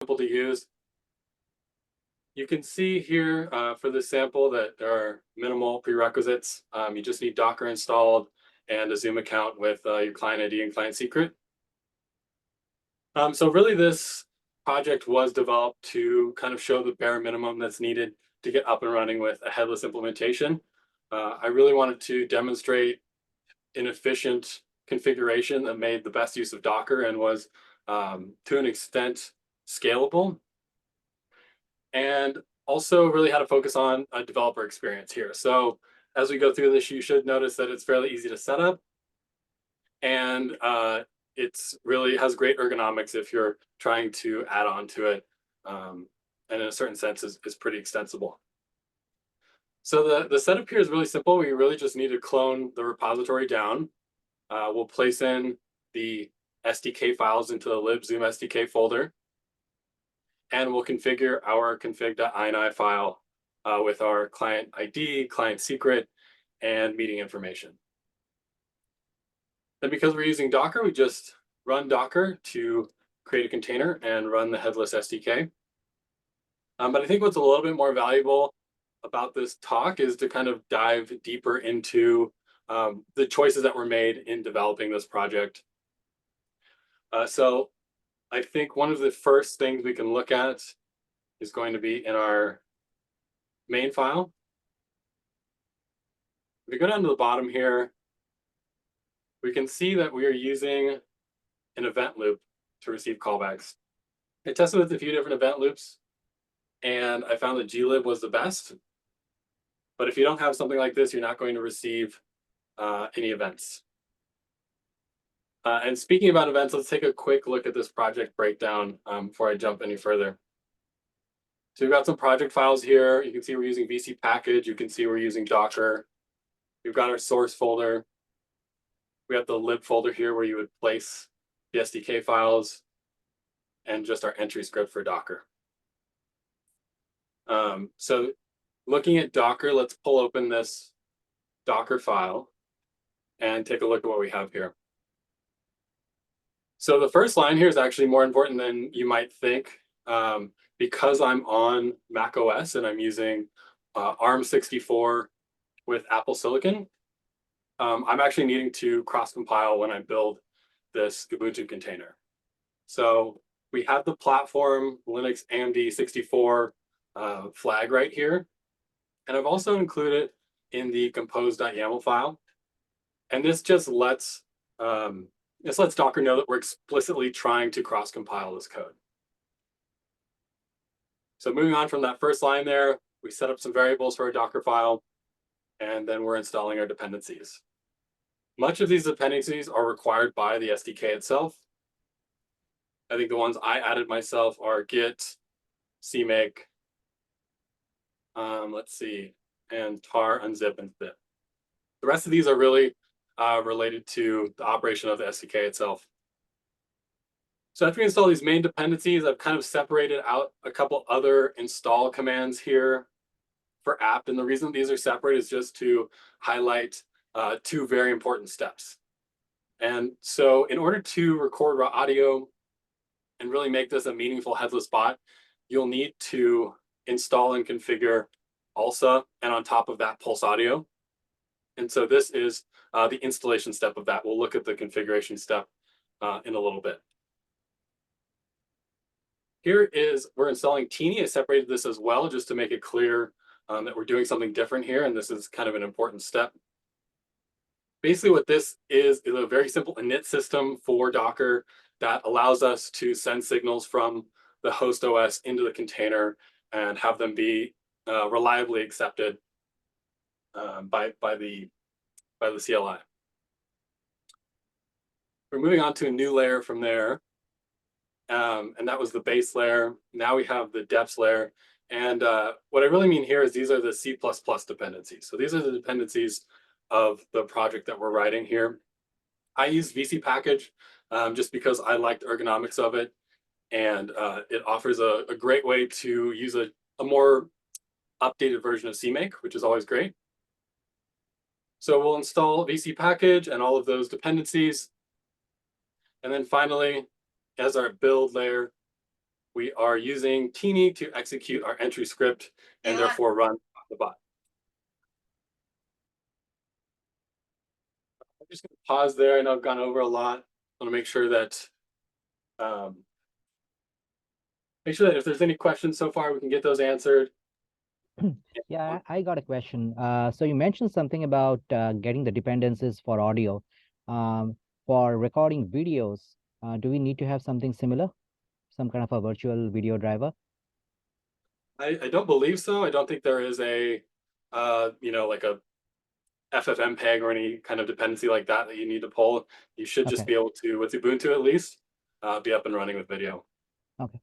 simple to use. You can see here for this sample that there are minimal prerequisites. You just need Docker installed and a Zoom account with your client ID and client secret. So really this project was developed to kind of show the bare minimum that's needed to get up and running with a headless implementation. I really wanted to demonstrate an efficient configuration that made the best use of Docker and was to an extent scalable, and also really had to focus on a developer experience here. So as we go through this, you should notice that it's fairly easy to set up, and it's really has great ergonomics if you're trying to add on to it, and in a certain sense is pretty extensible. So the setup here is really simple. We really just need to clone the repository down. We'll place in the SDK files into the libzoom SDK folder, and we'll configure our config.ini file with our client ID, client secret, and meeting information. Then because we're using Docker, we just run Docker to create a container and run the Headless SDK. But I think what's a little bit more valuable about this talk is to kind of dive deeper into the choices that were made in developing this project. So I think one of the first things we can look at is going to be in our main file. If we go down to the bottom here, we can see that we are using an event loop to receive callbacks. I tested with a few different event loops, and I found that glib was the best. But if you don't have something like this, you're not going to receive any events. And speaking about events, let's take a quick look at this project breakdown before I jump any further. So we've got some project files here. You can see we're using VC package. You can see we're using Docker. We've got our source folder. We have the lib folder here where you would place the SDK files, and just our entry script for Docker. So looking at Docker, let's pull open this Docker file and take a look at what we have here. So the first line here is actually more important than you might think. Because I'm on Mac OS and I'm using ARM64 with Apple Silicon, I'm actually needing to cross-compile when I build this Ubuntu container. So we have the platform Linux AMD 64 flag right here. And I've also included in the compose.yaml file. And this just lets Docker know that we're explicitly trying to cross-compile this code. So moving on from that first line there, we set up some variables for our Docker file, and then we're installing our dependencies. Much of these dependencies are required by the SDK itself. I think the ones I added myself are git, cmake, and tar, unzip, and zip. The rest of these are really related to the operation of the SDK itself. So after we install these main dependencies, I've kind of separated out a couple other install commands here for apt. And the reason these are separate is just to highlight two very important steps. And so in order to record raw audio and really make this a meaningful headless bot, you'll need to install and configure ALSA, and on top of that, Pulse Audio. And so this is the installation step of that. We'll look at the configuration step in a little bit. Here is, we're installing Teeny. I separated this as well, just to make it clear that we're doing something different here, and this is kind of an important step. Basically what this is a very simple init system for Docker that allows us to send signals from the host OS into the container and have them be reliably accepted by the CLI. We're moving on to a new layer from there. And that was the base layer. Now we have the depths layer. And what I really mean here is these are the C++ dependencies. So these are the dependencies of the project that we're writing here. I use VC package just because I liked the ergonomics of it. And it offers a great way to use a more updated version of CMake, which is always great. So we'll install VC package and all of those dependencies. And then finally, as our build layer, we are using Teeny to execute our entry script and therefore run the bot. I'm just going to pause there. I know I've gone over a lot. I want to make sure that if there's any questions so far, we can get those answered. Yeah, I got a question. So you mentioned something about getting the dependencies for audio. For recording videos, do we need to have something similar, some kind of a virtual video driver? I don't believe so. I don't think there is a, like a FFmpeg or any kind of dependency like that that you need to pull. You should just Okay, be able to, with Ubuntu at least, be up and running with video. okay.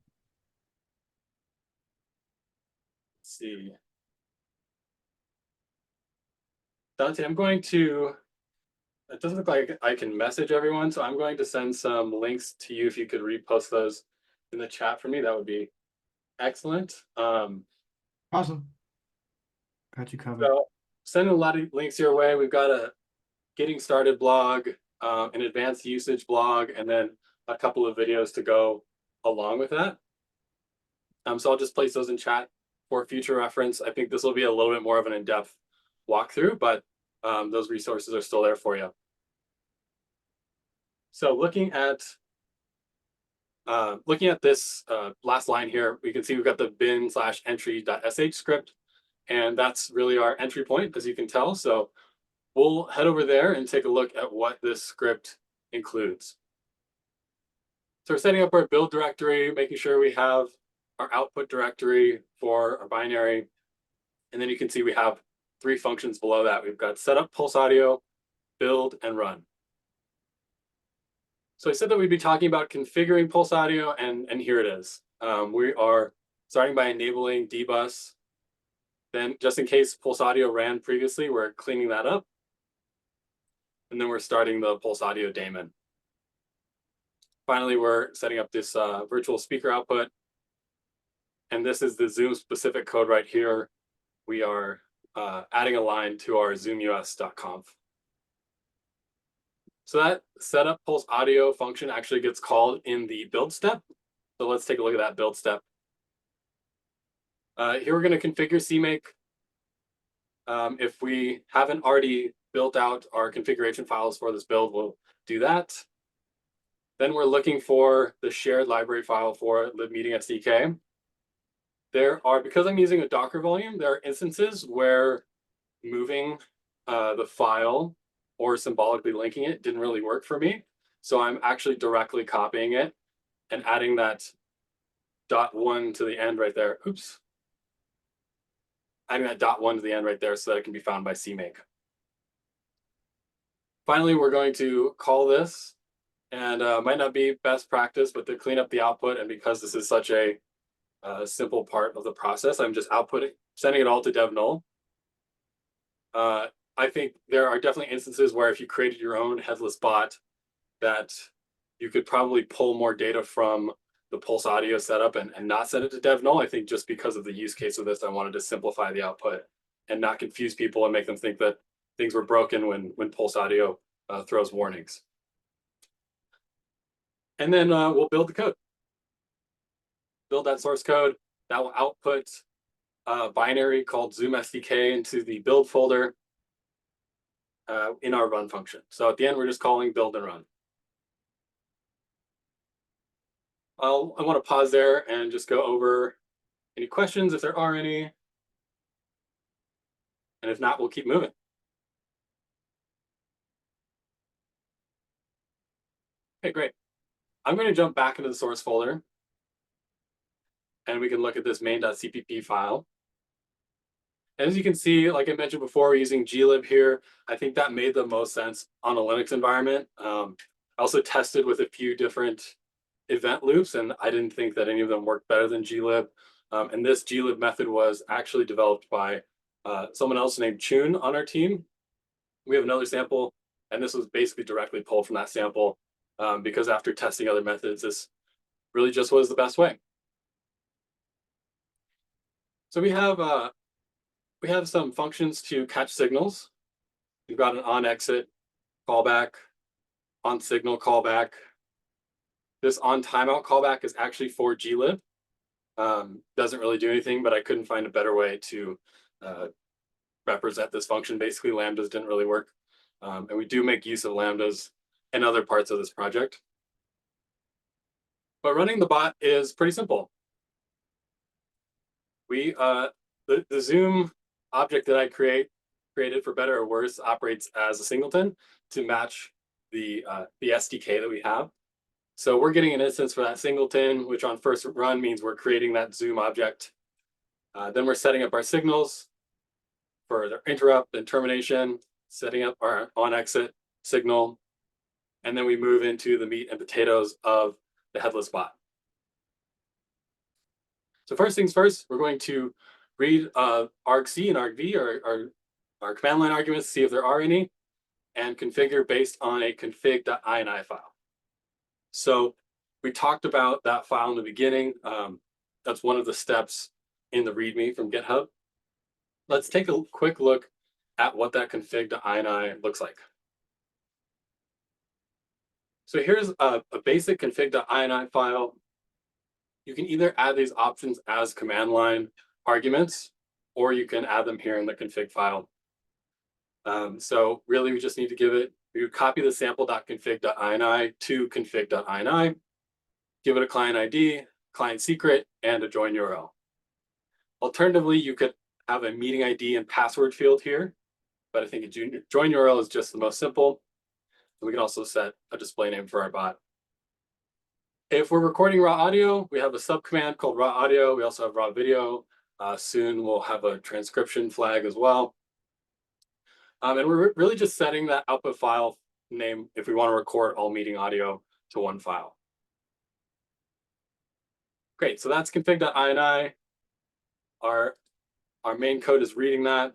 Let's see. Dante, I'm going to, it doesn't look like I can message everyone, so I'm going to send some links to you. If you could repost those in the chat for me, that would be excellent. Awesome. Got you covered. So sending a lot of links your way. We've got a getting started blog, an advanced usage blog, and then a couple of videos to go along with that. So I'll just place those in chat for future reference. I think this will be a little bit more of an in-depth walkthrough, but those resources are still there for you. So looking at this last line here, we can see we've got the bin/entry.sh script, and that's really our entry point, as you can tell. So we'll head over there and take a look at what this script includes. So we're setting up our build directory, making sure we have our output directory for our binary. And then you can see we have 3 functions below that. We've got setup, pulse audio, build, and run. So I said that we'd be talking about configuring pulse audio, and here it is. We are starting by enabling dbus. Then just in case pulse audio ran previously, we're cleaning that up. And then we're starting the pulse audio daemon. Finally, we're setting up this virtual speaker output. And this is the Zoom specific code right here. We are adding a line to our zoomus.conf. So that setup pulse audio function actually gets called in the build step. So let's take a look at that build step. Here we're going to configure CMake. If we haven't already built out our configuration files for this build, we'll do that. Then we're looking for the shared library file for libmeeting SDK. Because I'm using a Docker volume, there are instances where moving the file or symbolically linking it didn't really work for me. So I'm actually directly copying it and adding that .1 to the end right there. Oops. Adding that .1 to the end right there so that it can be found by CMake. Finally, we're going to call this, and might not be best practice, but to clean up the output, and because this is such a simple part of the process, I'm just sending it all to dev null. I think there are definitely instances where if you created your own headless bot, that you could probably pull more data from the pulse audio setup and not send it to dev null. I think just because of the use case of this, I wanted to simplify the output and not confuse people and make them think that things were broken when pulse audio throws warnings. And then we'll build the code. Build that source code. That will output a binary called Zoom SDK into the build folder in our run function. So at the end, we're just calling build and run. I want to pause there and just go over any questions if there are any. And if not, we'll keep moving. Okay, great. I'm going to jump back into the source folder. And we can look at this main.cpp file. And as you can see, like I mentioned before, we're using glib here. I think that made the most sense on a Linux environment. I also tested with a few different event loops, and I didn't think that any of them worked better than glib. And this glib method was actually developed by someone else named Chun on our team. We have another sample, and this was basically directly pulled from that sample because after testing other methods, this really just was the best way. So we have some functions to catch signals. We've got an onExit callback, onSignal callback. This onTimeout callback is actually for glib. doesn't really do anything, but I couldn't find a better way to represent this function. Basically, lambdas didn't really work. And we do make use of lambdas in other parts of this project. But running the bot is pretty simple. The Zoom object that I created, for better or worse, operates as a singleton to match the SDK that we have. So we're getting an instance for that singleton, which on first run means we're creating that Zoom object. Then we're setting up our signals for the interrupt and termination, setting up our on exit signal, and then we move into the meat and potatoes of the headless bot. So first things first, we're going to read argc and argv, our command line arguments, see if there are any, and configure based on a config.ini file. So we talked about that file in the beginning. That's one of the steps in the README from GitHub. Let's take a quick look at what that config.ini looks like. So here's a basic config.ini file. You can either add these options as command line arguments, or you can add them here in the config file. So really, we just need to we copy the sample.config.ini to config.ini, give it a client ID, client secret, and a join URL. Alternatively, you could have a meeting ID and password field here, but I think a join URL is just the most simple. And we can also set a display name for our bot. If we're recording raw audio, we have a subcommand called raw audio. We also have raw video. Soon we'll have a transcription flag as well. And we're really just setting that output file name if we want to record all meeting audio to one file. Great, so that's config.ini. Our main code is reading that.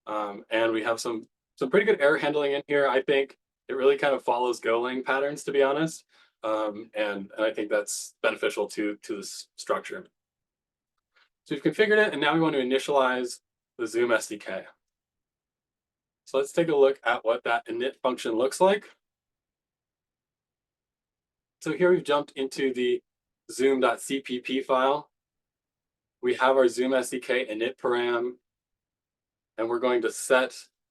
And we have some pretty good error handling in here. I think it really kind of follows Golang patterns, to be honest. And I think that's beneficial to this structure. So we've configured it, and now we want to initialize the Zoom SDK. So let's take a look at what that init function looks like. So here we've jumped into the zoom.cpp file. We have our Zoom SDK init param, and we're going to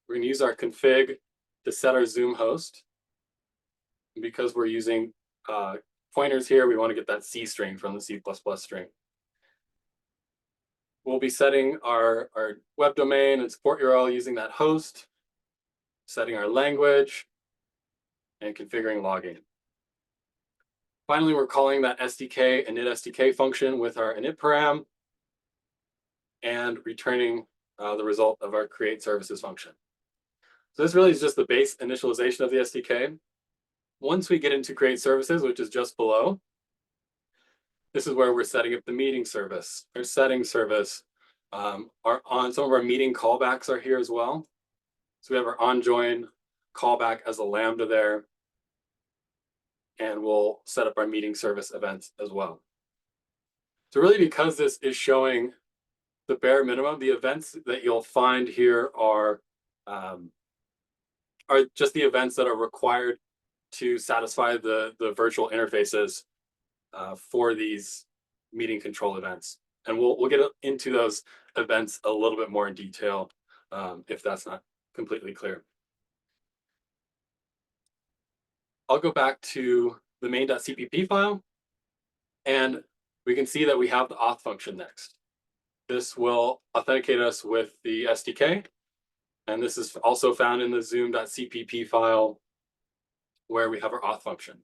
use our config to set our Zoom host. And because we're using pointers here, we want to get that C string from the C++ string. We'll be setting our web domain and support URL using that host, setting our language, and configuring logging. Finally, we're calling that SDK init SDK function with our init param and returning the result of our create services function. So this really is just the base initialization of the SDK. Once we get into create services, which is just below, this is where we're setting up the meeting service, our setting service. Some of our meeting callbacks are here as well. So we have our on-join callback as a lambda there, and we'll set up our meeting service events as well. So really, because this is showing the bare minimum, the events that you'll find here are just the events that are required to satisfy the virtual interfaces for these meeting control events. And we'll get into those events a little bit more in detail if that's not completely clear. I'll go back to the main.cpp file, and we can see that we have the auth function next. This will authenticate us with the SDK, and this is also found in the zoom.cpp file where we have our auth function.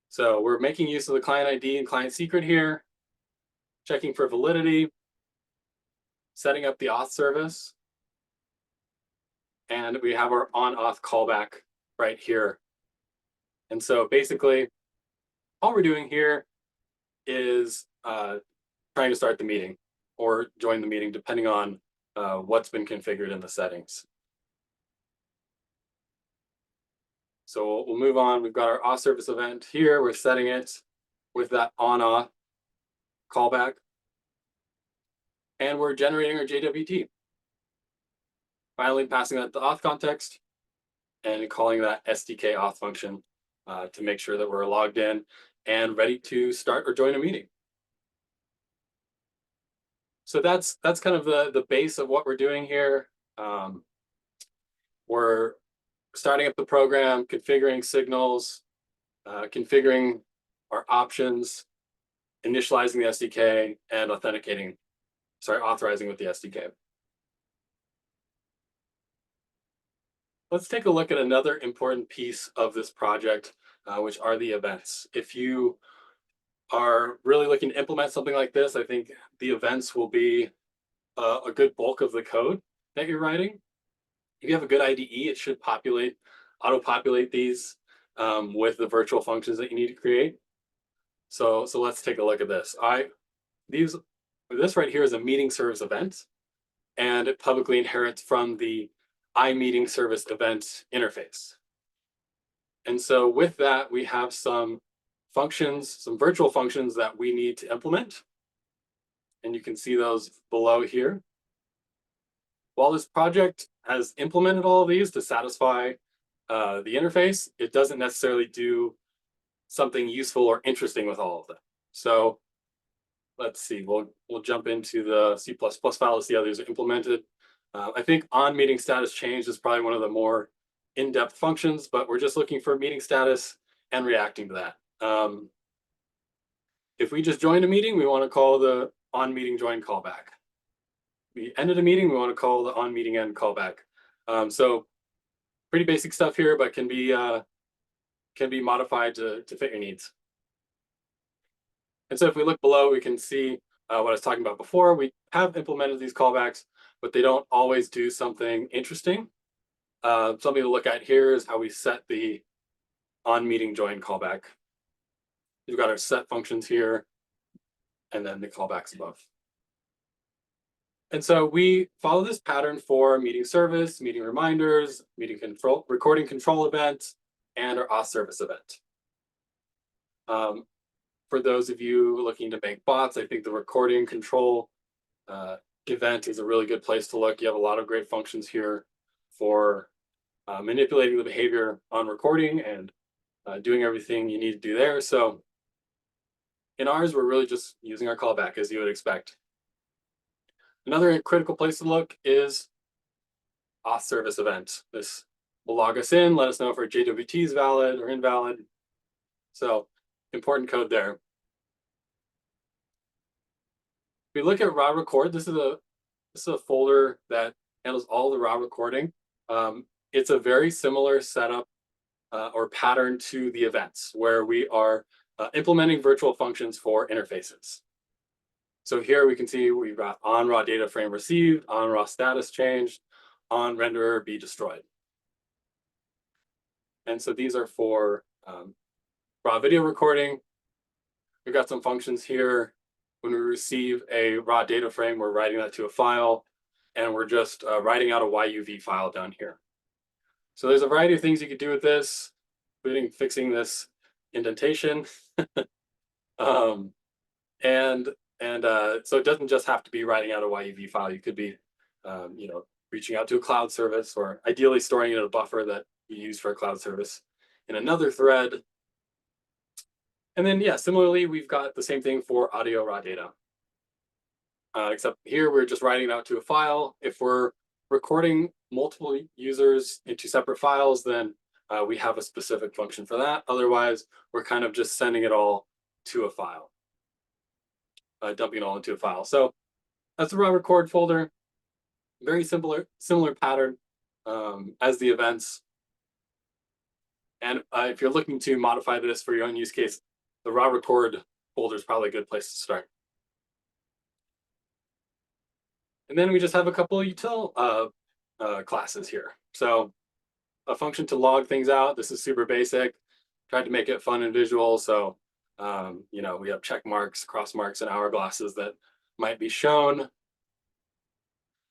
So we're making use of the client ID and client secret here, checking for validity, setting up the auth service, and we have our on auth callback right here. And so basically, all we're doing here is trying to start the meeting or join the meeting, depending on what's been configured in the settings. So we'll move on. We've got our auth service event here. We're setting it with that on auth callback. And we're generating our JWT. Finally, passing that to auth context and calling that SDK auth function to make sure that we're logged in and ready to start or join a meeting. So that's kind of the base of what we're doing here. We're starting up the program, configuring signals, configuring our options, initializing the SDK, and authorizing with the SDK. Let's take a look at another important piece of this project, which are the events. If you are really looking to implement something like this, I think the events will be a good bulk of the code that you're writing. If you have a good IDE, it should auto-populate these with the virtual functions that you need to create. So let's take a look at this. This right here is a meeting service event, and it publicly inherits from the iMeeting service event interface. And so with that, we have some functions, some virtual functions that we need to implement. And you can see those below here. While this project has implemented all of these to satisfy the interface, it doesn't necessarily do something useful or interesting with all of them. So let's see, we'll jump into the C++ file to see how these are implemented. I think on meeting status change is probably one of the more in-depth functions, but we're just looking for meeting status and reacting to that. If we just joined a meeting, we want to call the on meeting join callback. We ended a meeting, we want to call the on meeting end callback. So pretty basic stuff here, but can be modified to fit your needs. And so if we look below, we can see what I was talking about before. We have implemented these callbacks, but they don't always do something interesting. Something to look at here is how we set the on meeting join callback. We've got our set functions here, and then the callbacks above. And so we follow this pattern for meeting service, meeting reminders, meeting control, recording control event, and our auth service event. For those of you looking to make bots, I think the recording control event is a really good place to look. You have a lot of great functions here for manipulating the behavior on recording and doing everything you need to do there. So in ours, we're really just using our callback as you would expect. Another critical place to look is auth service event. This will log us in, let us know if our JWT is valid or invalid. So important code there. If we look at raw record, this is a folder that handles all the raw recording. It's a very similar setup or pattern to the events where we are implementing virtual functions for interfaces. So here we can see we've got on raw data frame received, on raw status changed, on renderer be destroyed. And so these are for raw video recording. We've got some functions here. When we receive a raw data frame, we're writing that to a file, and we're just writing out a YUV file down here. So there's a variety of things you could do with this, including fixing this indentation. So it doesn't just have to be writing out a YUV file. You could be, reaching out to a cloud service, or ideally storing it in a buffer that you use for a cloud service in another thread. And then, yeah, similarly, we've got the same thing for audio raw data. Except here, we're just writing it out to a file. If we're recording multiple users into separate files, then we have a specific function for that. Otherwise, we're kind of just sending it all to a file, dumping it all into a file. So that's the raw record folder. Very similar pattern as the events. And if you're looking to modify this for your own use case, the raw record folder is probably a good place to start. And then we just have a couple of util classes here. So a function to log things out. This is super basic. Tried to make it fun and visual. So, we have check marks, cross marks, and hourglasses that might be shown.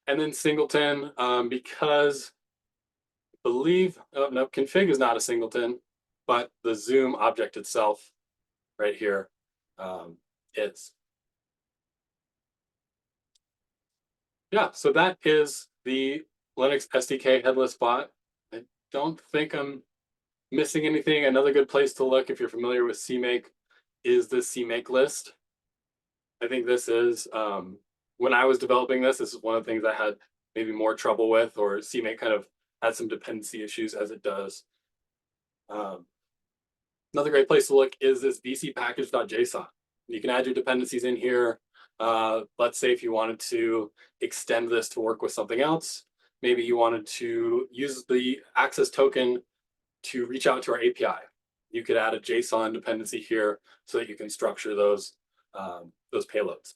And then singleton, because I believe, no, config is not a singleton, but the Zoom object itself right here is. Yeah, so that is the Linux SDK headless bot. I don't think I'm missing anything. Another good place to look if you're familiar with CMake is the CMake list. I think this is, when I was developing this is one of the things I had maybe more trouble with, or CMake kind of had some dependency issues as it does. Another great place to look is this vcpackage.json. You can add your dependencies in here. Let's say if you wanted to extend this to work with something else, maybe you wanted to use the access token to reach out to our API. You could add a JSON dependency here so that you can structure those payloads.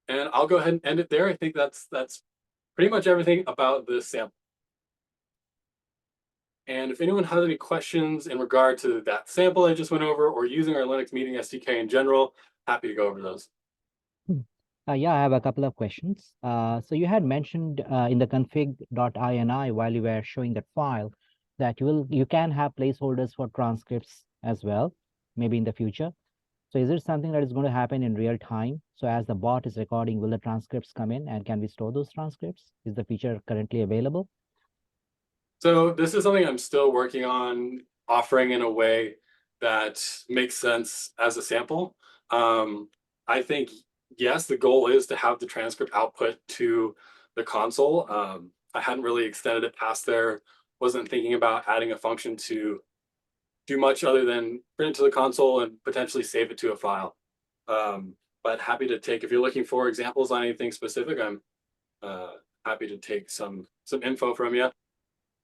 And I'll go ahead and end it there. I think that's pretty much everything about this sample. And if anyone has any questions in regard to that sample I just went over, or using our Linux meeting SDK in general, happy to go over those. Yeah, I have a couple of questions. So you had mentioned in the config.ini while you were showing that file that you can have placeholders for transcripts as well, maybe in the future. So is it something that is going to happen in real time? So as the bot is recording, will the transcripts come in, and can we store those transcripts? Is the feature currently available? So this is something I'm still working on offering in a way that makes sense as a sample. I think, yes, the goal is to have the transcript output to the console. I hadn't really extended it past there. Wasn't thinking about adding a function to do much other than print it to the console and potentially save it to a file. But happy to take, if you're looking for examples on anything specific, I'm happy to take some info from you.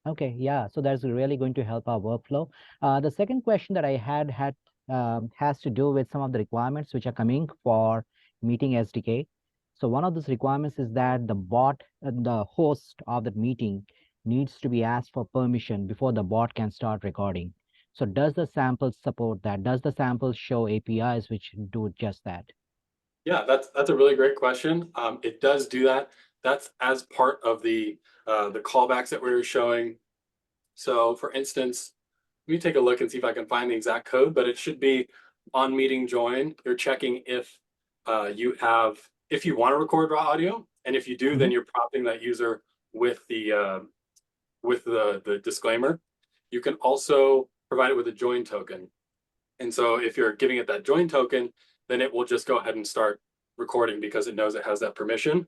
Okay, yeah, so that's really going to help our workflow. The second question that I had has to do with some of the requirements which are coming for meeting SDK. So one of those requirements is that the bot, the host of that meeting needs to be asked for permission before the bot can start recording. So does the sample support that? Does the sample show APIs which do just that? Yeah, that's a really great question. It does do that. That's as part of the callbacks that we were showing. So for instance, let me take a look and see if I can find the exact code, but it should be on meeting join. You're checking if if you want to record raw audio, and if you do, then you're prompting that user with the disclaimer. You can also provide it with a join token. And so if you're giving it that join token, then it will just go ahead and start recording because it knows it has that permission.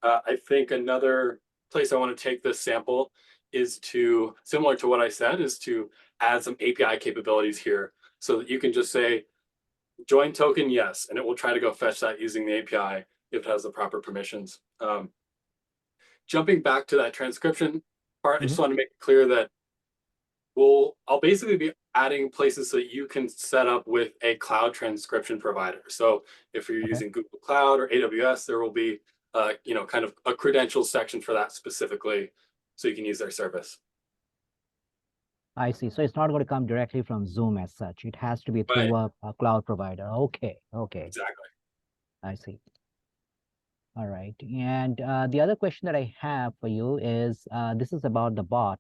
I think another place I want to take this sample is to, similar to what I said, is to add some API capabilities here so that you can just say, join token, yes, and it will try to go fetch that using the API if it has the proper permissions. Jumping back to that transcription part, I just want to make it clear that I'll basically be adding places so that you can set up with a cloud transcription provider. So if you're using Google Cloud or AWS, there will be kind of a credentials section for that specifically, so you can use their service. I see. So it's not going to come directly from Zoom as such. It has to be through a cloud provider. Okay. Exactly. I see. All right. And the other question that I have for you is, this is about the bot.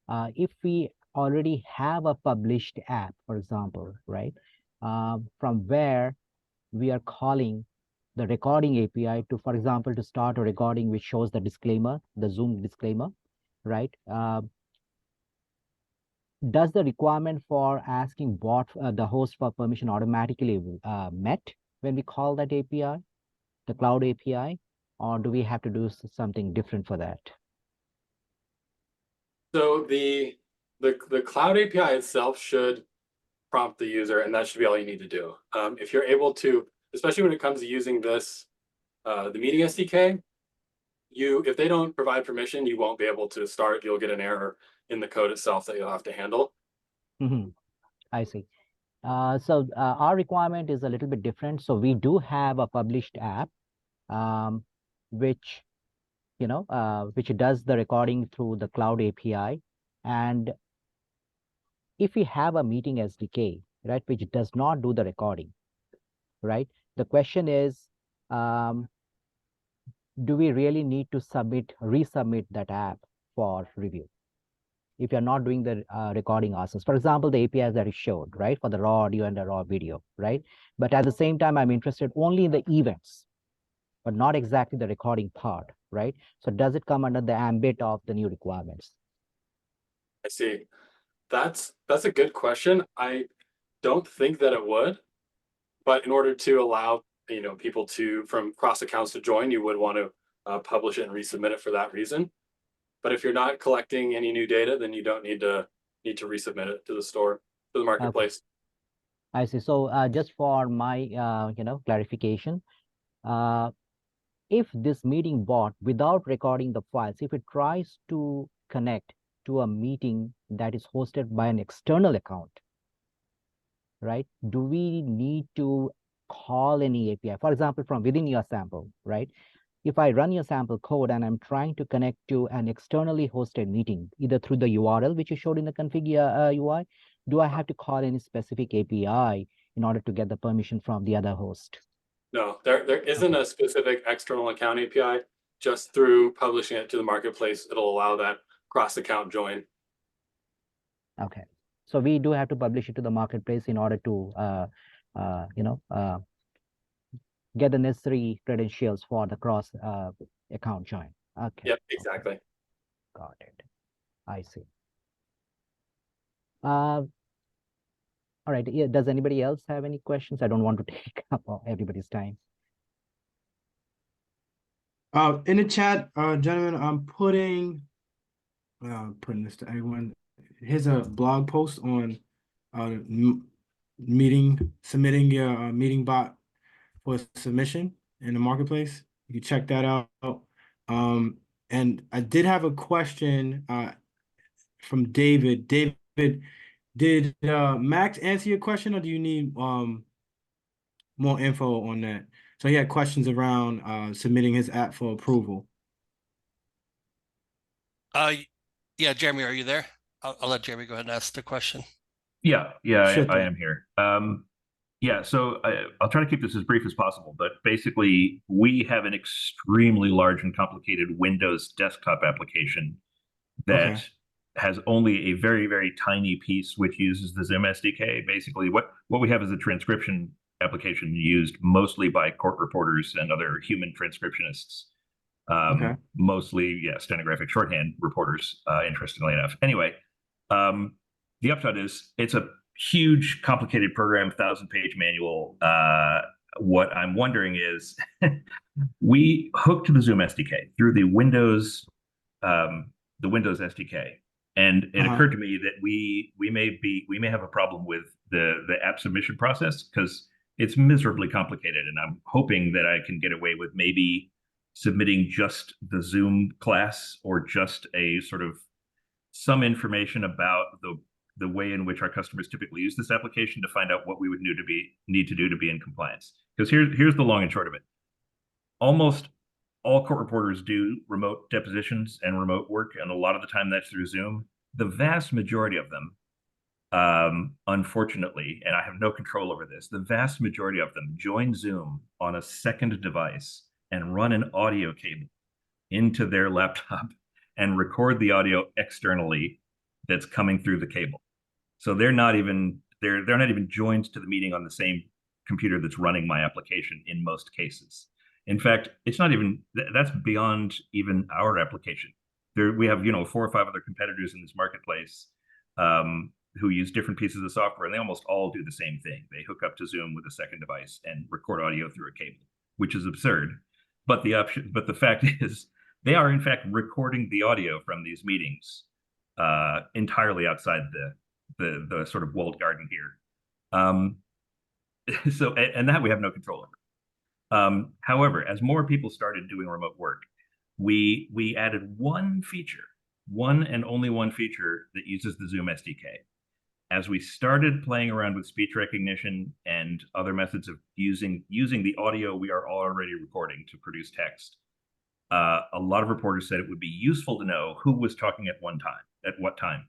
If we already have a published app, for example, right, from where we are calling the recording API to, for example, to start a recording which shows the disclaimer, the Zoom disclaimer, right? Does the requirement for asking bot, the host for permission automatically met when we call that API, the cloud API, or do we have to do something different for that? So the cloud API itself should prompt the user, and that should be all you need to do. If you're able to, especially when it comes to using this, the meeting SDK, if they don't provide permission, you won't be able to start. You'll get an error in the code itself that you'll have to handle. I see. So our requirement is a little bit different. So we do have a published app, which which does the recording through the cloud API. And if we have a meeting SDK, right, which does not do the recording, right, the question is, do we really need to resubmit that app for review if you're not doing the recording ourselves? For example, the APIs that you showed, right, for the raw audio and the raw video, right? But at the same time, I'm interested only in the events, but not exactly the recording part, right? So does it come under the ambit of the new requirements? I see. That's a good question. don't think that it would, but in order to allow people from cross accounts to join, you would want to publish it and resubmit it for that reason. But if you're not collecting any new data, then you don't need to resubmit it to the store, to the marketplace. I see. So just for my clarification, if this meeting bot, without recording the files, if it tries to connect to a meeting that is hosted by an external account, right? Do we need to call any API? For example, from within your sample, right? If I run your sample code and I'm trying to connect to an externally hosted meeting, either through the URL, which you showed in the config UI, do I have to call any specific API in order to get the permission from the other host? No, there isn't a specific external account API. Just through publishing it to the marketplace, it'll allow that cross-account join. Okay. So we do have to publish it to the marketplace in order to, get the necessary credentials for the cross account join. Okay. Yep, exactly. Got it. I see. All right. Yeah, does anybody else have any questions? I don't want to take up everybody's time. In the chat, gentlemen, I'm putting this to everyone. Here's a blog post on submitting your meeting bot for submission in the marketplace. You can check that out. And I did have a question from David. David, did Max answer your question, or do you need more info on that? So he had questions around submitting his app for approval. Yeah, Jeremy, are you there? I'll let Jeremy go ahead and ask the question. Yeah, Sure I thing. am here. Yeah, so I'll try to keep this as brief as possible, but basically we have an extremely large and complicated Windows desktop application that has only a very, very tiny piece which uses the Zoom SDK. Basically, what we have is a transcription application used mostly by court reporters and other human transcriptionists. Mostly, yeah, stenographic shorthand reporters, interestingly enough. Anyway, the upshot is it's a huge, complicated program, 1,000-page manual. What I'm wondering is we hook to the Zoom SDK through the Windows SDK. And it occurred to me that we may have a problem with the app submission process because it's miserably complicated. And I'm hoping that I can get away with maybe submitting just the Zoom class or just a sort of some information about the way in which our customers typically use this application to find out what we would need to do to be in compliance. Because here's the long and short of it. Almost all court reporters do remote depositions and remote work, and a lot of the time that's through Zoom. The vast majority of them, unfortunately, and I have no control over this, the vast majority of them join Zoom on a second device and run an audio cable into their laptop and record the audio externally that's coming through the cable. So they're not even joined to the meeting on the same computer that's running my application in most cases. In fact, it's not even that's beyond even our application. We have 4 or 5 other competitors in this marketplace who use different pieces of software, and they almost all do the same thing. They hook up to Zoom with a second device and record audio through a cable, which is absurd. But the fact is, they are in fact recording the audio from these meetings entirely outside the sort of walled garden here. So that we have no control over. However, as more people started doing remote work, we added one and only one feature that uses the Zoom SDK. As we started playing around with speech recognition and other methods of using the audio we are already recording to produce text, a lot of reporters said it would be useful to know who was talking at what time.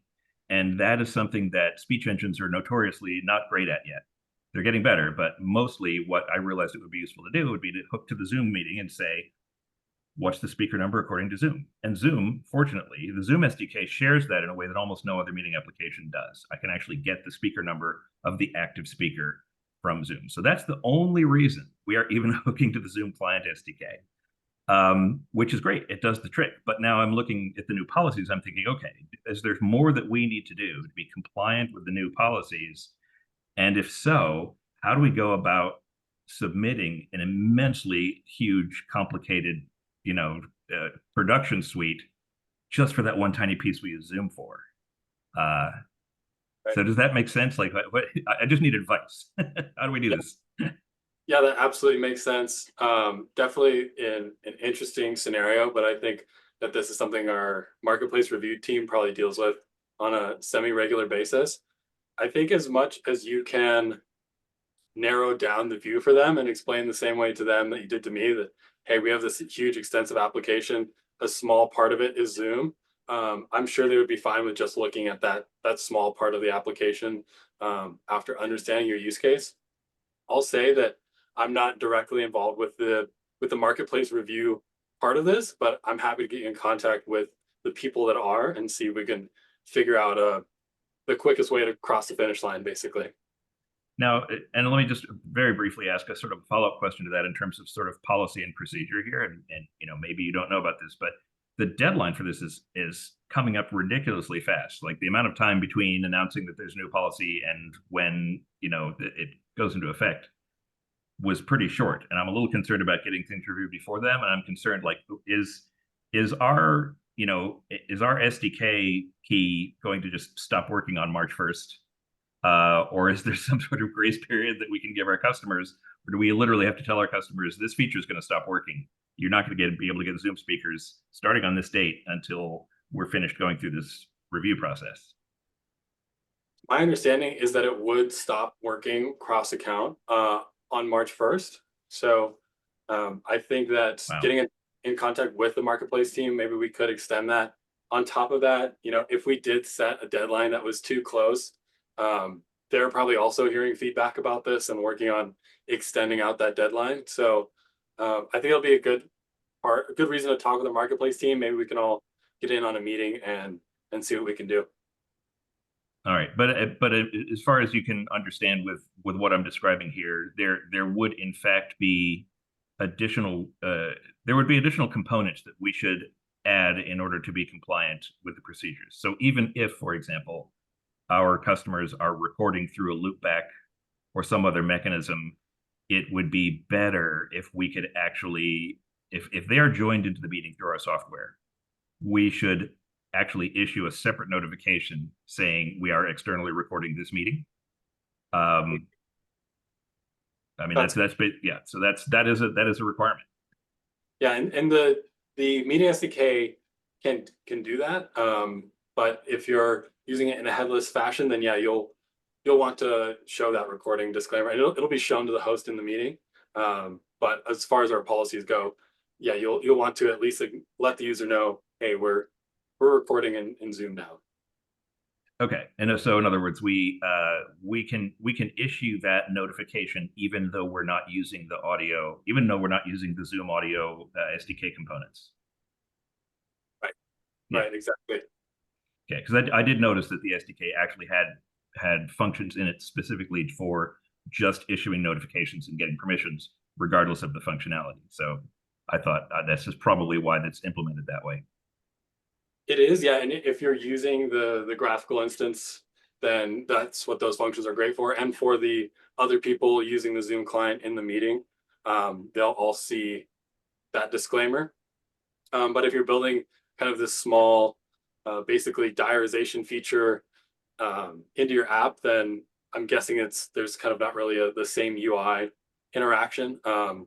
And that is something that speech engines are notoriously not great at yet. They're getting better, but mostly what I realized it would be useful to do would be to hook to the Zoom meeting and say, what's the speaker number according to Zoom? And Zoom, fortunately, the Zoom SDK shares that in a way that almost no other meeting application does. I can actually get the speaker number of the active speaker from Zoom. So that's the only reason we are even hooking to the Zoom client SDK, which is great. It does the trick. But now I'm looking at the new policies. I'm thinking, okay, as there's more that we need to do to be compliant with the new policies, And if so, how do we go about submitting an immensely huge, complicated, production suite just for that one tiny piece we use Zoom for? So does that make sense? Like, what I just need advice. How do we do this? Yeah, that absolutely makes sense. Definitely an interesting scenario, but I think that this is something our marketplace review team probably deals with on a semi-regular basis. I think as much as you can narrow down the view for them and explain the same way to them that you did to me, that, hey, we have this huge extensive application, a small part of it is Zoom. I'm sure they would be fine with just looking at that small part of the application after understanding your use case. I'll say that I'm not directly involved with the marketplace review part of this, but I'm happy to get you in contact with the people that are and see if we can figure out the quickest way to cross the finish line, basically. Now, and let me just very briefly ask a sort of follow-up question to that in terms of sort of policy and procedure here. And maybe you don't know about this, but the deadline for this is coming up ridiculously fast. Like the amount of time between announcing that there's a new policy and when it goes into effect was pretty short. And I'm a little concerned about getting things reviewed before them. And I'm concerned, like, is our SDK key going to just stop working on March 1st? Or is there some sort of grace period that we can give our customers? Or do we literally have to tell our customers this feature is going to stop working? You're not going to be able to get Zoom speakers starting on this date until we're finished going through this review process. My understanding is that it would stop working cross account on March 1st. So I think that getting in contact with the marketplace team, maybe we could extend that. On top of that, if we did set a deadline that was too close, they're probably also hearing feedback about this and working on extending out that deadline. So I think it'll be a good reason to talk with the marketplace team. Maybe we can all get in on a meeting and see what we can do. All right, but as far as you can understand with what I'm describing here, there would in fact be additional components that we should add in order to be compliant with the procedures. So even if, for example, our customers are recording through a loopback or some other mechanism, it would be better if we could actually, if they are joined into the meeting through our software, we should actually issue a separate notification saying we are externally recording this meeting. I mean, that's yeah. So that is a requirement. Yeah, and the meeting SDK can do that. But if you're using it in a headless fashion, then yeah, you'll want to show that recording disclaimer. And it'll be shown to the host in the meeting. But as far as our policies go, yeah, you'll want to at least let the user know, hey, we're recording in Zoom now. Okay, and so in other words, we can issue that notification even though we're not using the audio, even though we're not using the Zoom audio SDK components. Right. Yeah. Right. Exactly. Okay, because I did notice that the SDK actually had functions in it specifically for just issuing notifications and getting permissions, regardless of the functionality. So I thought this is probably why that's implemented that way. It is, yeah. And if you're using the graphical instance, then that's what those functions are great for. And for the other people using the Zoom client in the meeting, they'll all see that disclaimer. But if you're building kind of this small, basically diarization feature into your app, then I'm guessing there's kind of not really the same UI interaction. So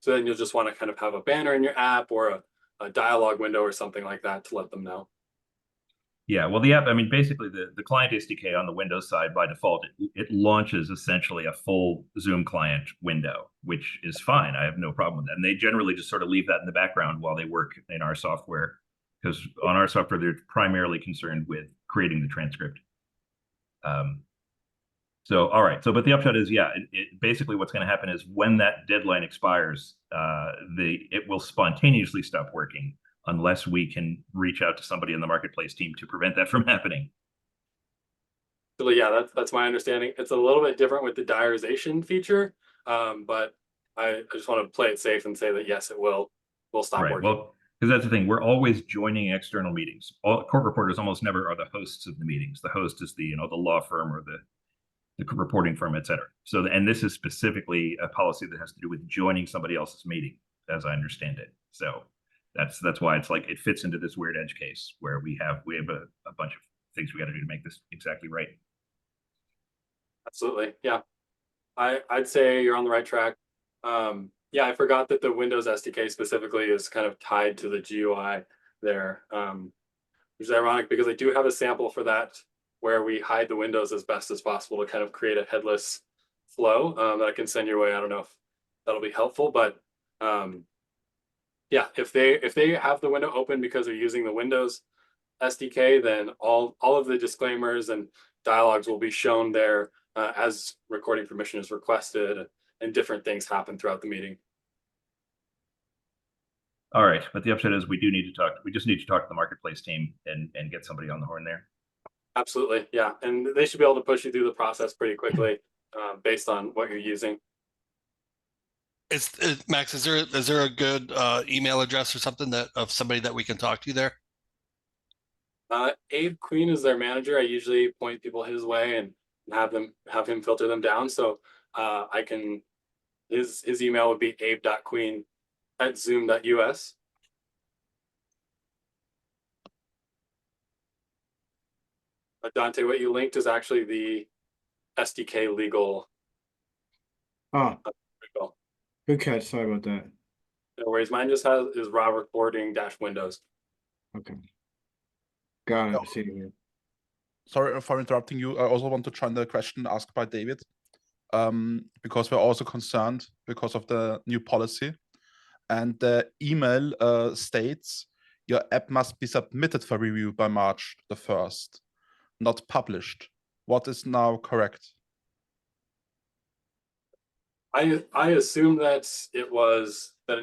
then you'll just want to kind of have a banner in your app or a dialog window or something like that to let them know. Yeah, well, the app, I mean, basically the client SDK on the Windows side by default, it launches essentially a full Zoom client window, which is fine. I have no problem with that. And they generally just sort of leave that in the background while they work in our software, because on our software, they're primarily concerned with creating the transcript. So, all right. So, but the upshot is, yeah, basically what's going to happen is when that deadline expires, it will spontaneously stop working unless we can reach out to somebody in the marketplace team to prevent that from happening. So yeah, that's my understanding. It's a little bit different with the diarization feature, but I just want to play it safe and say that yes, it will stop working. Well, because that's the thing, we're always joining external meetings. All court reporters almost never are the hosts of the meetings. The host is the the law firm or the reporting firm, et cetera. So, and this is specifically a policy that has to do with joining somebody else's meeting, as I understand it. So that's why it's like it fits into this weird edge case where we have a bunch of things we got to do to make this exactly right. Absolutely. Yeah. I'd say you're on the right track. Yeah, I forgot that the Windows SDK specifically is kind of tied to the GUI there, which is ironic because I do have a sample for that where we hide the windows as best as possible to kind of create a headless flow that I can send your way. I don't know if that'll be helpful, but yeah, if they have the window open because they're using the Windows SDK, then all of the disclaimers and dialogues will be shown there as recording permission is requested, and different things happen throughout the meeting. All right, but the upshot is we do need to talk. We just need to talk to the marketplace team and get somebody on the horn there. Absolutely, yeah, and they should be able to push you through the process pretty quickly based on what you're using. Max, is there a good email address or something that of somebody that we can talk to there? Abe Queen is their manager. I usually point people his way and have him filter them down. So I can his email would be abe.queen@zoom.us. Dante, what you linked is actually the SDK legal. Oh, good catch. Sorry about that. No worries. Mine just is raw recording -Windows. Okay. Got it. See you. Sorry for interrupting you. I also want to join the question asked by David, because we're also concerned because of the new policy. And the email states your app must be submitted for review by March the 1st, not published. What is now correct? I assume that it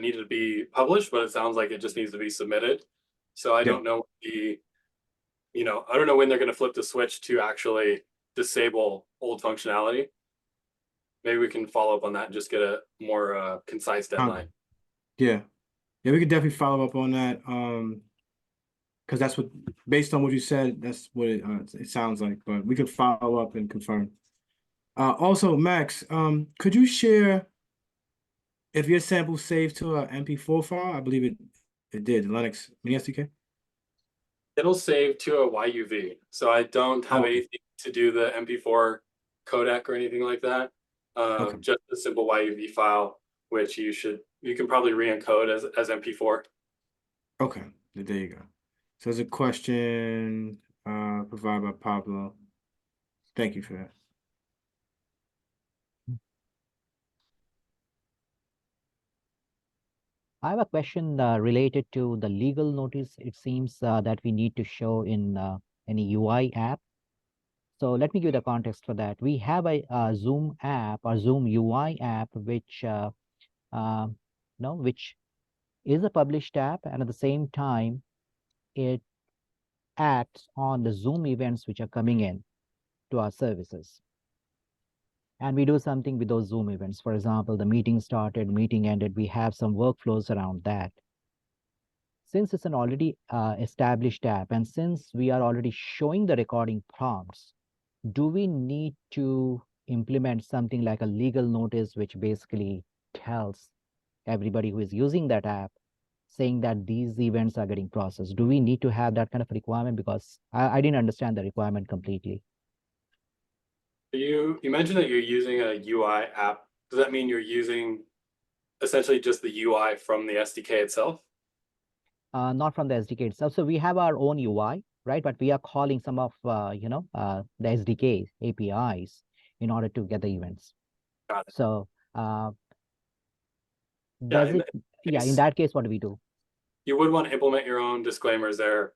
needed to be published, but it sounds like it just needs to be submitted. So I don't know I don't know when they're going to flip the switch to actually disable old functionality. Maybe we can follow up on that and just get a more concise deadline. Yeah, we could definitely follow up on that. Because that's what, based on what you said, that's what it sounds like. But we could follow up and confirm. Also, Max, could you share if your sample saved to an MP4 file? I believe it did. Linux Mini SDK. It'll save to a YUV, so I don't have anything to do the MP4 codec or anything like that. Just a simple YUV file, which you can probably re-encode as MP4. Okay, there you go. So there's a question provided by Pablo. Thank you for that. I have a question related to the legal notice. It seems that we need to show in any UI app. So let me give the context for that. We have a Zoom app or Zoom UI app, which which is a published app, and at the same time, it acts on the Zoom events which are coming in to our services. And we do something with those Zoom events. For example, the meeting started, meeting ended. We have some workflows around that. Since it's an already established app, and since we are already showing the recording prompts, do we need to implement something like a legal notice, which basically tells everybody who is using that app, saying that these events are getting processed? Do we need to have that kind of requirement? Because I didn't understand the requirement completely. You mentioned that you're using a UI app. Does that mean you're using essentially just the UI from the SDK itself? Not from the SDK itself. So we have our own UI, right? But we are calling some of the SDK APIs in order to get the events. Got it. So in that case, what do we do? You would want to implement your own disclaimers there,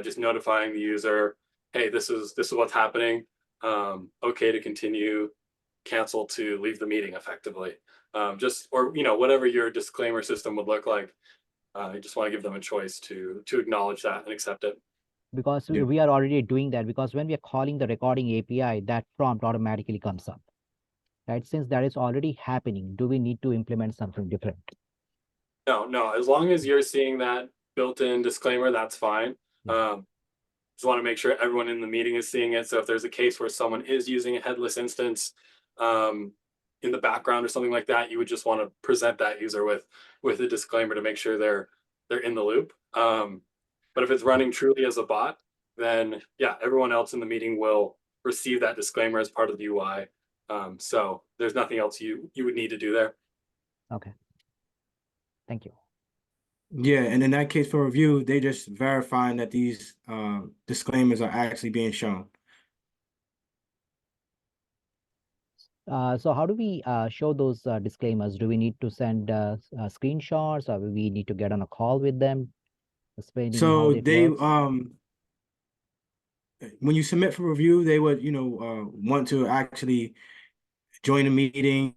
just notifying the user, hey, this is what's happening. Okay to continue, cancel to leave the meeting effectively. Whatever your disclaimer system would look like. You just want to give them a choice to acknowledge that and accept it. Because we are already doing that, because when we are calling the recording API, that prompt automatically comes up, right? Since that is already happening, do we need to implement something different? No, as long as you're seeing that built-in disclaimer, that's fine. just want to make sure everyone in the meeting is seeing it. So if there's a case where someone is using a headless instance in the background or something like that, you would just want to present that user with a disclaimer to make sure they're in the loop. But if it's running truly as a bot, then yeah, everyone else in the meeting will receive that disclaimer as part of the UI. So there's nothing else you would need to do there. Okay. Thank you. Yeah, and in that case for review, they just verifying that these disclaimers are actually being shown. So how do we show those disclaimers? Do we need to send screenshots, or we need to get on a call with them explaining how So it they works? when you submit for review, they would, want to actually join a meeting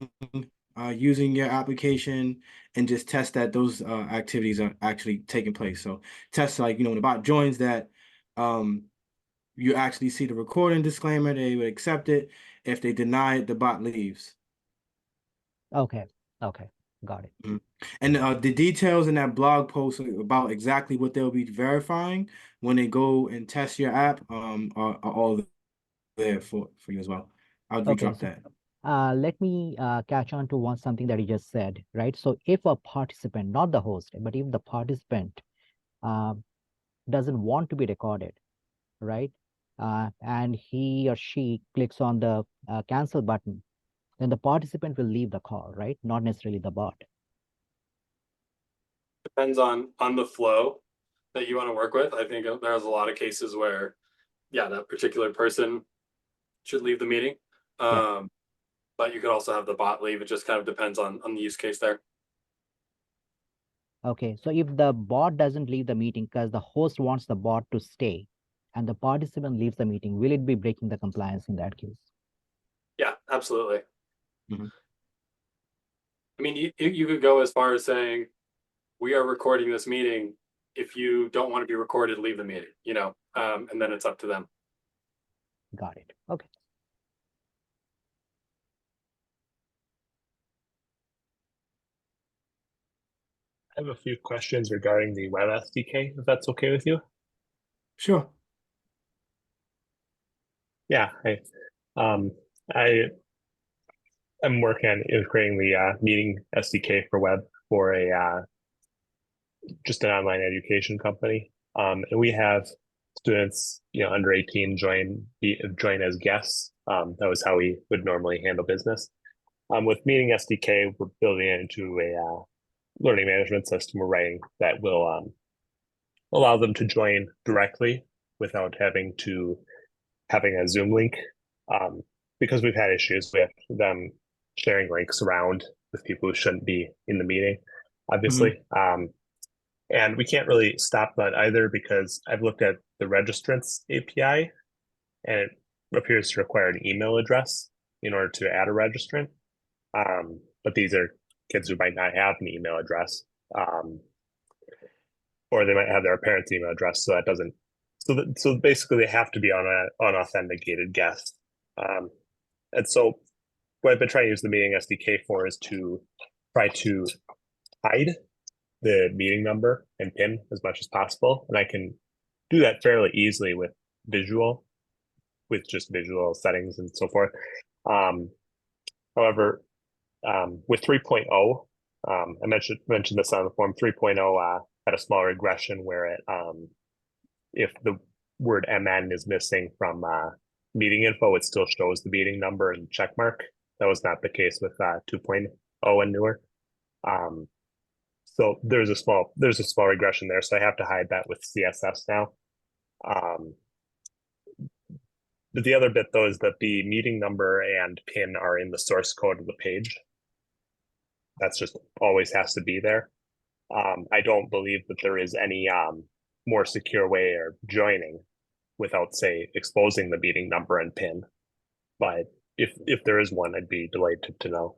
using your application and just test that those activities are actually taking place. So test, like, when the bot joins, that you actually see the recording disclaimer, they would accept it. If they deny it, the bot leaves. Okay. Okay. Got it. And the details in that blog post about exactly what they'll be verifying when they go and test your app are all there for you as well. I'll Okay, redrop so that. let me catch on to something that you just said, right? So if a participant, not the host, but if the participant doesn't want to be recorded, right? And he or she clicks on the cancel button, then the participant will leave the call, right? Not necessarily the bot. Depends on the flow that you want to work with. I think there's a lot of cases where, yeah, that particular person should leave the meeting. Yeah. But you could also have the bot leave. It just kind of depends on the use case there. Okay, so if the bot doesn't leave the meeting because the host wants the bot to stay and the participant leaves the meeting, will it be breaking the compliance in that case? Yeah, absolutely. Mhm. I mean, you could go as far as saying, we are recording this meeting. If you don't want to be recorded, leave the meeting, and then it's up to them. Got it. Okay. I have a few questions regarding the web SDK, if that's okay with you. Sure. Yeah, I am working on creating the meeting SDK for web for a just an online education company, and we have students, under 18 join as guests. That was how we would normally handle business. With meeting SDK, we're building it into a learning management system we're writing that will allow them to join directly without having a Zoom link, because we've had issues with them sharing links around with people who shouldn't be in the meeting, obviously. And we can't really stop that either, because I've looked at the Registrants API and it appears to require an email address in order to add a registrant. But these are kids who might not have an email address, or they might have their parents' email address, so that doesn't. So basically, they have to be on an unauthenticated guest. And so, what I've been trying to use the meeting SDK for is to try to hide the meeting number and PIN as much as possible, and I can do that fairly easily with just visual settings and so forth. However, with 3.0, I mentioned this on the form. 3.0 had a small regression where it, if the word MN is missing from meeting info, it still shows the meeting number and check mark. That was not the case with 2.0 and newer. So there's a small regression there. So I have to hide that with CSS now. But the other bit, though, is that the meeting number and PIN are in the source code of the page. That's just always has to be there. I don't believe that there is any more secure way of joining without, say, exposing the meeting number and PIN. But if there is one, I'd be delighted to know.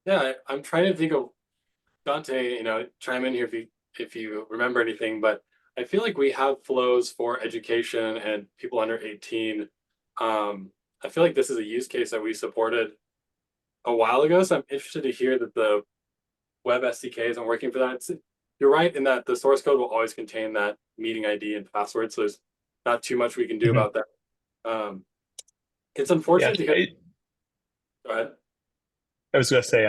Yeah, I'm trying to think of, Dante, chime in here if you remember anything, but I feel like we have flows for education and people under 18. I feel like this is a use case that we supported a while ago, so I'm interested to hear that the web SDK isn't working for that. you're right in that the source code will always contain that meeting ID and password. So there's not too much we can do about that. It's unfortunate to get. Go ahead. I was going to say,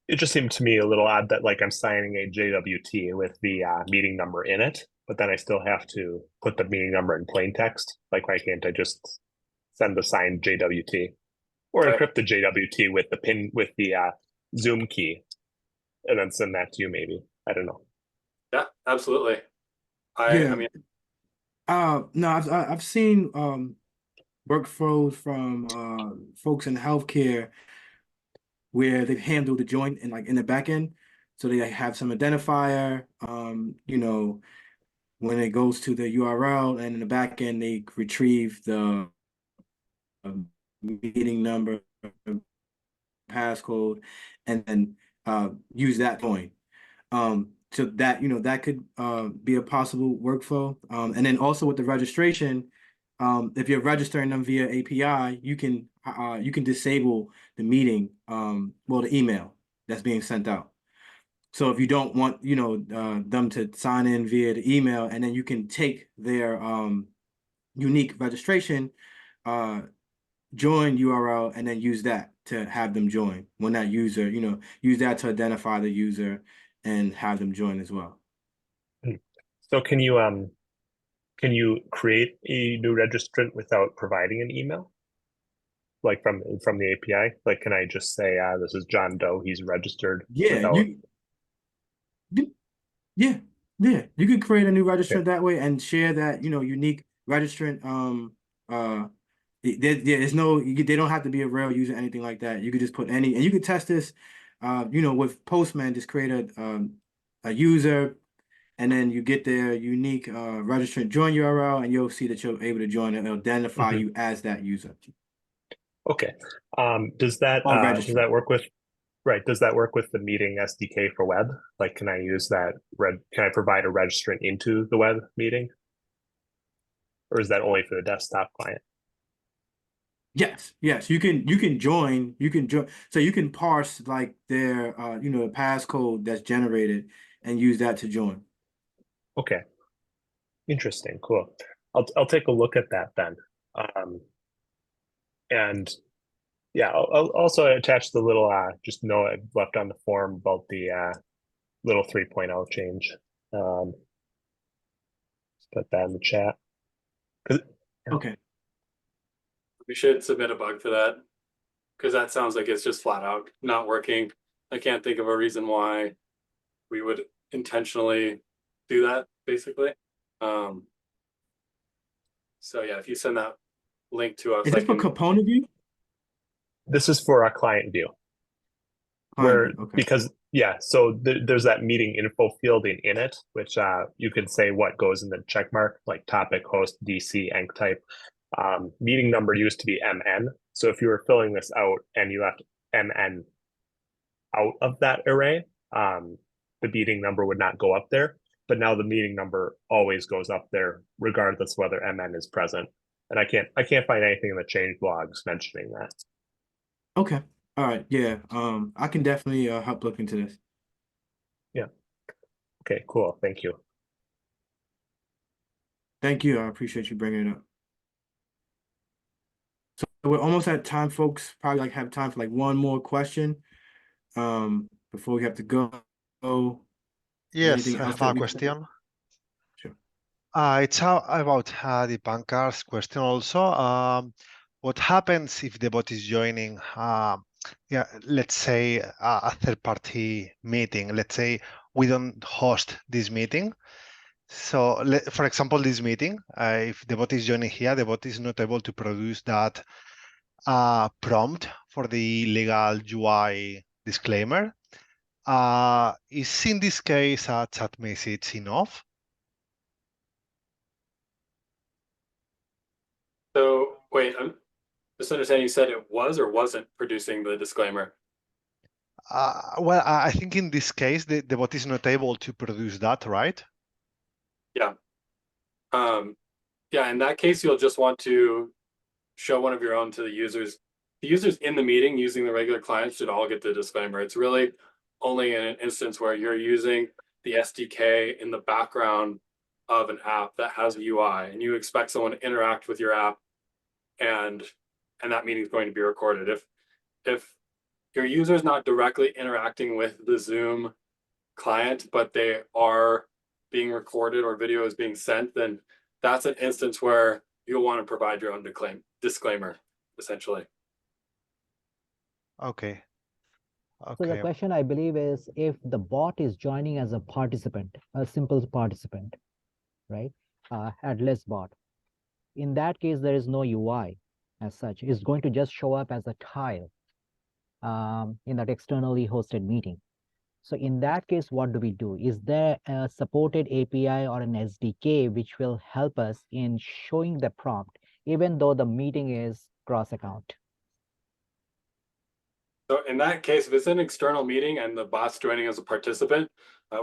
it just seemed to me a little odd that like I'm signing a JWT with the meeting number in it, but then I still have to put the meeting number in plain text. Like, why can't I just send the signed JWT or Right. encrypt the JWT with the pin with the Zoom key, and then send that to you? Maybe, I don't know. Yeah, absolutely. I mean, no, I've seen workflows from folks in healthcare where they've handled the join in like in the back end. So they have some identifier, you know, when it goes to the URL, and in the back end they retrieve the meeting number, passcode, and then use that join. So that, you know, that could be a possible workflow. And then also with the registration, if you're registering them via API, you can disable the meeting, well, the email that's being sent out. So if you don't want, you know, them to sign in via the email, and then you can take their unique registration join URL and then use that to have them join when that user, you know, use that to identify the user and have them join as well. So can you create a new registrant without providing an email? Like from the API? Like, can I just say, this is John Doe, he's registered? Yeah, without... you could create a new registrant that way and share that, you know, unique registrant. There's no, they don't have to be a real user, anything like that. You could just put any, and you could test this, you know, with Postman. Just create a user, and then you get their unique registrant join URL, and you'll see that you're able to join, and it'll identify you as that user. Okay. Does that work with, right? Does that work with the meeting SDK for web? Like, can I use that can I provide a registrant into the web meeting? Or is that only for the desktop client? Yes, you can join, so you can parse like their you know, passcode that's generated and use that to join. Okay. Interesting. Cool. I'll take a look at that then. And yeah, I'll also attach the little just note I left on the form about the little 3.0 change. Let's put that in the chat. Okay. we should submit a bug for that, because that sounds like it's just flat out not working. I can't think of a reason why we would intentionally do that, basically. So yeah, if you send that link to us, Is it for component view? This is for our client view. Because yeah, so there's that meeting info field in it, which you can say what goes in the check mark, like topic, host, DC, enc type. Meeting number used to be MN. So if you were filling this out and you left MN out of that array, the meeting number would not go up there. But now the meeting number always goes up there, regardless whether MN is present. And I can't find anything in the change logs mentioning that. Okay. All right. Yeah. I can definitely help look into this. Yeah. Okay. Cool. Thank you. Thank you. I appreciate you bringing it up. So we're almost at time, folks. Probably like have time for like one more question before we have to go. Yes, Anything I else have that a we- question. Sure. It's about the banker's question also. What happens if the bot is joining, yeah, let's say a third-party meeting? Let's say we don't host this meeting. So, for example, this meeting, if the bot is joining here, the bot is not able to produce that prompt for the legal UI disclaimer. Is in this case a chat message enough? So wait, I'm just understanding, you said it was or wasn't producing the disclaimer. Well, I think in this case, the bot is not able to produce that, right? Yeah. Yeah, in that case, you'll just want to show one of your own to the users. The users in the meeting using the regular client should all get the disclaimer. It's really only in an instance where you're using the SDK in the background of an app that has a UI, and you expect someone to interact with your app, and that meeting is going to be recorded. If your user is not directly interacting with the Zoom client, but they are being recorded or video is being sent, then that's an instance where you'll want to provide your own disclaimer, essentially. Okay. So the Okay. question, I believe, is if the bot is joining as a participant, a simple participant, right? Headless bot. In that case, there is no UI as such. It's going to just show up as a tile in that externally hosted meeting. So in that case, what do we do? Is there a supported API or an SDK which will help us in showing the prompt, even though the meeting is cross-account? So in that case, if it's an external meeting and the bot's joining as a participant,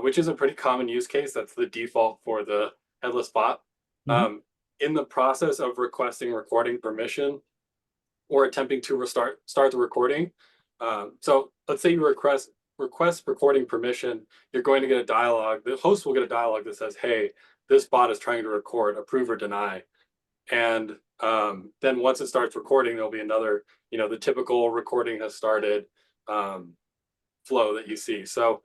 which is a pretty common use case, that's the default for the headless bot. In the process of requesting recording permission or attempting to start the recording, so let's say you request recording permission, you're going to get a dialogue. The host will get a dialogue that says, "Hey, this bot is trying to record, approve or deny." And then once it starts recording, there'll be another, the typical recording has started flow that you see. So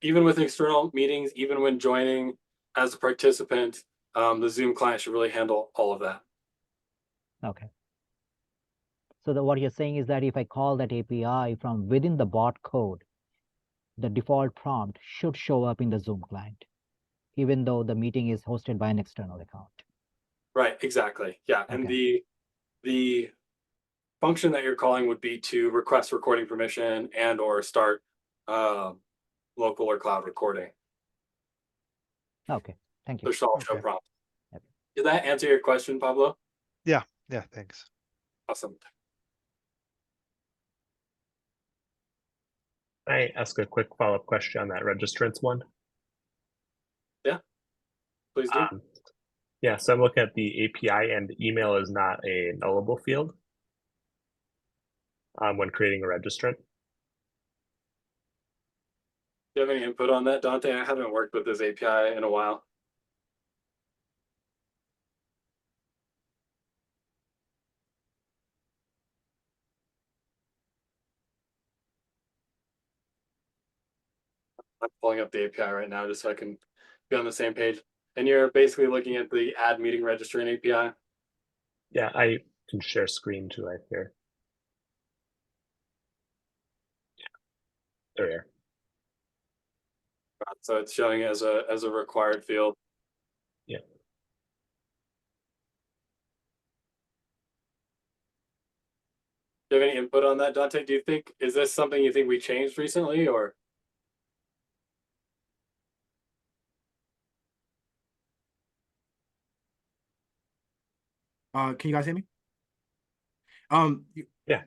even with external meetings, even when joining as a participant, the Zoom client should really handle all of that. Okay. So what you're saying is that if I call that API from within the bot code, the default prompt should show up in the Zoom client, even though the meeting is hosted by an external account. Right, exactly. Yeah. Okay. And the function that you're calling would be to request recording permission and or start local or cloud recording. Okay, thank you. So show Okay. prompt. Okay. Did that answer your question, Pablo? Yeah, thanks. Awesome. I ask a quick follow-up question on that registrants one? Yeah, please do. Yeah, so I'm looking at the API and email is not a nullable field when creating a registrant. Do you have any input on that, Dante? I haven't worked with this API in a while. I'm pulling up the API right now just so I can be on the same page. And you're basically looking at the add meeting registrant API. Yeah, I can share screen too, I fear. There we are. So it's showing as a required field. Yeah. Do you have any input on that, Dante? Is this something you think we changed recently, or? Can you guys hear me? Yeah.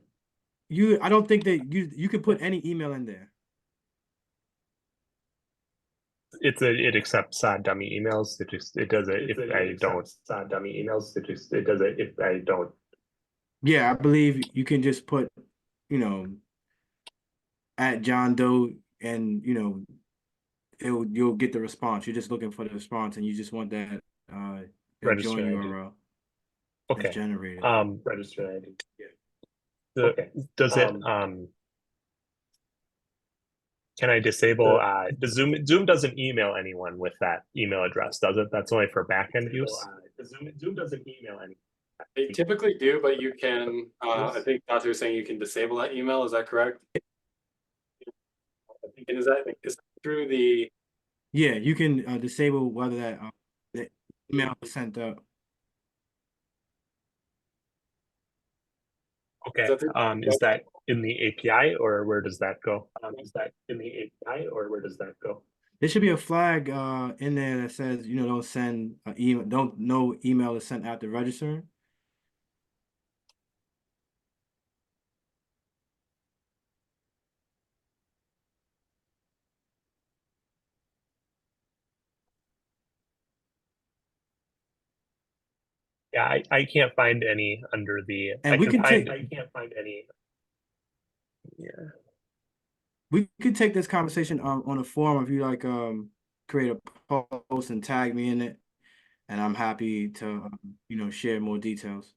I don't think that you can put any email in there. It accepts dummy emails. It does it if I don't dummy emails. It does it if I don't. Yeah, I believe you can just put, at John Doe, and you'll get the response. You're just looking for the response, and you just want that join URL. Okay. That's generated. Register ID. Yeah. Okay. Does it can I disable Zoom doesn't email anyone with that email address, does it? That's only for backend use. Zoom doesn't email anyone. They typically do, but you can, I think Dante was saying you can disable that email. Is that correct? And is that through the? Yeah, you can disable whether that the email is sent out. Okay. Is that in the API or where does that go? Is that in the API or where does that go? There should be a flag in there that says, don't send email. No email is sent after registering. Yeah, I can't find any under the. And I can't find any. Yeah. we could take this conversation on a forum if you like create a post and tag me in it, and I'm happy to share more details.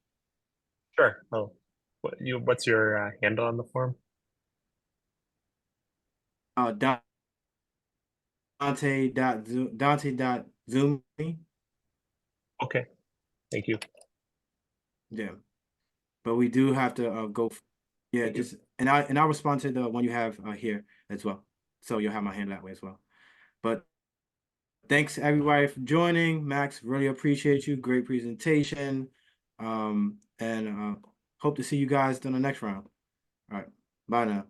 Sure. Oh, what's your handle on the forum? Dante.zoom. Okay. Thank you. Yeah, but we do have to go. Yeah, Thank you. just and I'll respond to the one you have here as well. So you'll have my hand that way as well. But thanks everybody for joining. Max, really appreciate you. Great presentation. And hope to see you guys in the next round. All right. Bye now.